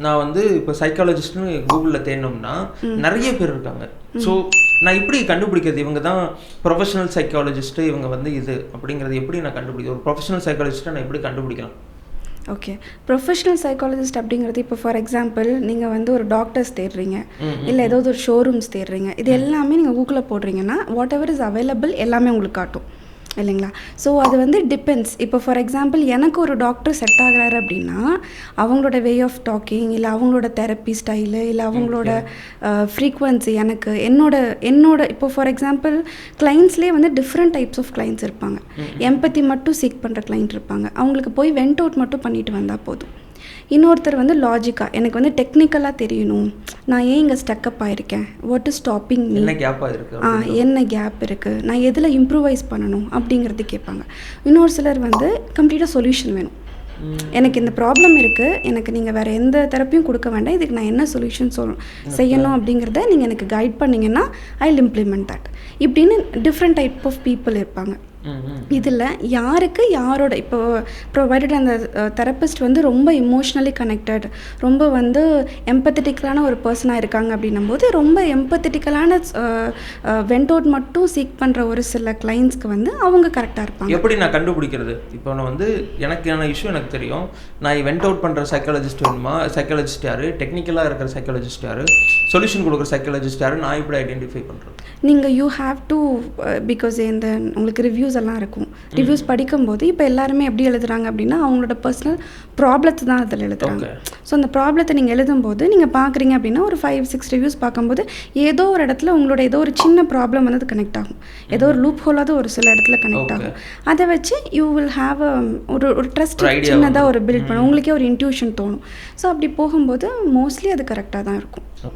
நான் வந்து இப்போ சைக்காலஜிஸ்ட்னு கூகுளில் தேடினோம்னா நிறைய பேர் இருக்காங்க. ஸோ நான் எப்படி கண்டுபிடிக்கிறது இவங்க தான் ப்ரொஃபஷனல் சைக்காலஜிஸ்ட்டு, இவங்க வந்து இது அப்படிங்கிறது எப்படி நான் கண்டுபிடிக்கிறேன்? ஒரு ப்ரொஃபஷனல் சைக்காலஜிஸ்ட்டை நான் எப்படி கண்டுபிடிக்கலாம்? ஓகே, ப்ரொஃபஷனல் சைக்காலஜிஸ்ட் அப்படிங்கிறது இப்போ ஃபார் எக்ஸாம்பிள் நீங்கள் வந்து ஒரு டாக்டர்ஸ் தேடுறீங்க, இல்லை ஏதாவது ஒரு ஷோரூம்ஸ் தேடுறீங்க, இது எல்லாமே நீங்கள் கூகுளில் போடுறீங்கன்னா வாட் எவர் இஸ் அவைலபிள் எல்லாமே உங்களுக்கு காட்டும் இல்லைங்களா? ஸோ அது வந்து டிபெண்ட்ஸ். இப்போ ஃபார் எக்ஸாம்பிள் எனக்கு ஒரு டாக்டர் செட் ஆகிறாரு அப்படின்னா அவங்களோட வே ஆஃப் டாக்கிங், இல்லை அவங்களோட தெரப்பி ஸ்டைலு, இல்லை அவங்களோட ஃப்ரீக்வன்சி, எனக்கு என்னோட இப்போ ஃபார் எக்ஸாம்பிள் கிளைண்ட்ஸ்லேயே வந்து டிஃப்ரெண்ட் டைப்ஸ் ஆஃப் கிளைண்ட்ஸ் இருப்பாங்க. எம்பத்தி மட்டும் சீக் பண்ணுற கிளைண்ட் இருப்பாங்க, அவங்களுக்கு போய் வெண்ட் அவுட் மட்டும் பண்ணிட்டு வந்தால் போதும். இன்னொருத்தர் வந்து லாஜிக்காக எனக்கு வந்து டெக்னிக்கலாக தெரியணும், நான் ஏன் இங்கே ஸ்டக்கப் ஆகிருக்கேன், வாட் இஸ் ஸ்டாப்பிங் மீ, என்ன கேப் இருக்குது, நான் எதில் இம்ப்ரூவைஸ் பண்ணணும் அப்படிங்கிறது கேட்பாங்க. இன்னொரு சிலர் வந்து கம்ப்ளீட்டாக சொல்யூஷன் வேணும், எனக்கு இந்த ப்ராப்ளம் இருக்குது, எனக்கு நீங்கள் வேறு எந்த தெரப்பியும் கொடுக்க வேண்டாம், இதுக்கு நான் என்ன சொல்யூஷன் செய்யணும் அப்படிங்கிறத நீங்கள் எனக்கு கைட் பண்ணிங்கன்னா ஐ வில் இம்ப்ளிமெண்ட் தட். இப்படின்னு டிஃப்ரெண்ட் டைப் ஆஃப் பீப்புள் இருப்பாங்க. இதில் யாருக்கு யாரோட இப்போ ப்ரொவைடட் அந்த தெரப்பிஸ்ட் வந்து ரொம்ப இமோஷ்னலி கனெக்டட், ரொம்ப வந்து எம்பத்தட்டிக்கலான ஒரு பர்சனாக இருக்காங்க அப்படின்னும் போது ரொம்ப எம்பத்தட்டிக்கலான வெண்ட் அவுட் மட்டும் சீக் பண்ணுற ஒரு சில கிளைண்ட்ஸ்க்கு வந்து அவங்க கரெக்டாக இருப்பாங்க. எப்படி நான் கண்டுபிடிக்கிறது? இப்போ நான் வந்து எனக்கான இஷ்யூ எனக்கு தெரியும், நான் வெண்ட் அவுட் பண்ணுற சைக்காலஜிஸ்ட் வேணுமா, சைக்காலஜிஸ்ட் யார், டெக்னிக்கலாக இருக்கிற சைக்காலஜிஸ்ட் யார், சொல்யூஷன் கொடுக்குற சைக்காலஜிஸ்ட் யார், நான் எப்படி ஐடென்டிஃபை பண்ணுறது? நீங்கள் யூ ஹாவ் டு பிகாஸ் இந்த உங்களுக்கு ரிவ்யூஸ் எல்லாம் இருக்கும், ரிவ்யூஸ் படிக்கும்போது இப்போ எல்லாருமே எப்படி எழுதுறாங்க அப்படின்னா அவங்களோட பர்சனல் ப்ராப்ளத்தை தான் அதில் எழுதுறாங்க. ஸோ அந்த ப்ராப்ளத்தை நீங்கள் எழுதும்போது நீங்கள் பார்க்குறீங்க அப்படின்னா ஒரு 5-6 ரிவ்யூஸ் பார்க்கும்போது ஏதோ ஒரு இடத்துல உங்களோட ஏதோ ஒரு சின்ன ப்ராப்ளம் வந்து கனெக்ட் ஆகும், ஏதோ ஒரு லூப் ஹோலாவது ஒரு சில இடத்துல கனெக்ட் ஆகும். அதை வச்சு யூ வில் ஹாவ் ஒரு ட்ரஸ்ட் சின்னதாக ஒரு பில்ட் பண்ண உங்களுக்கே ஒரு இன்ட்யூஷன் தோணும். ஸோ அப்படி போகும்போது மோஸ்ட்லி அது கரெக்டாக தான் இருக்கும்.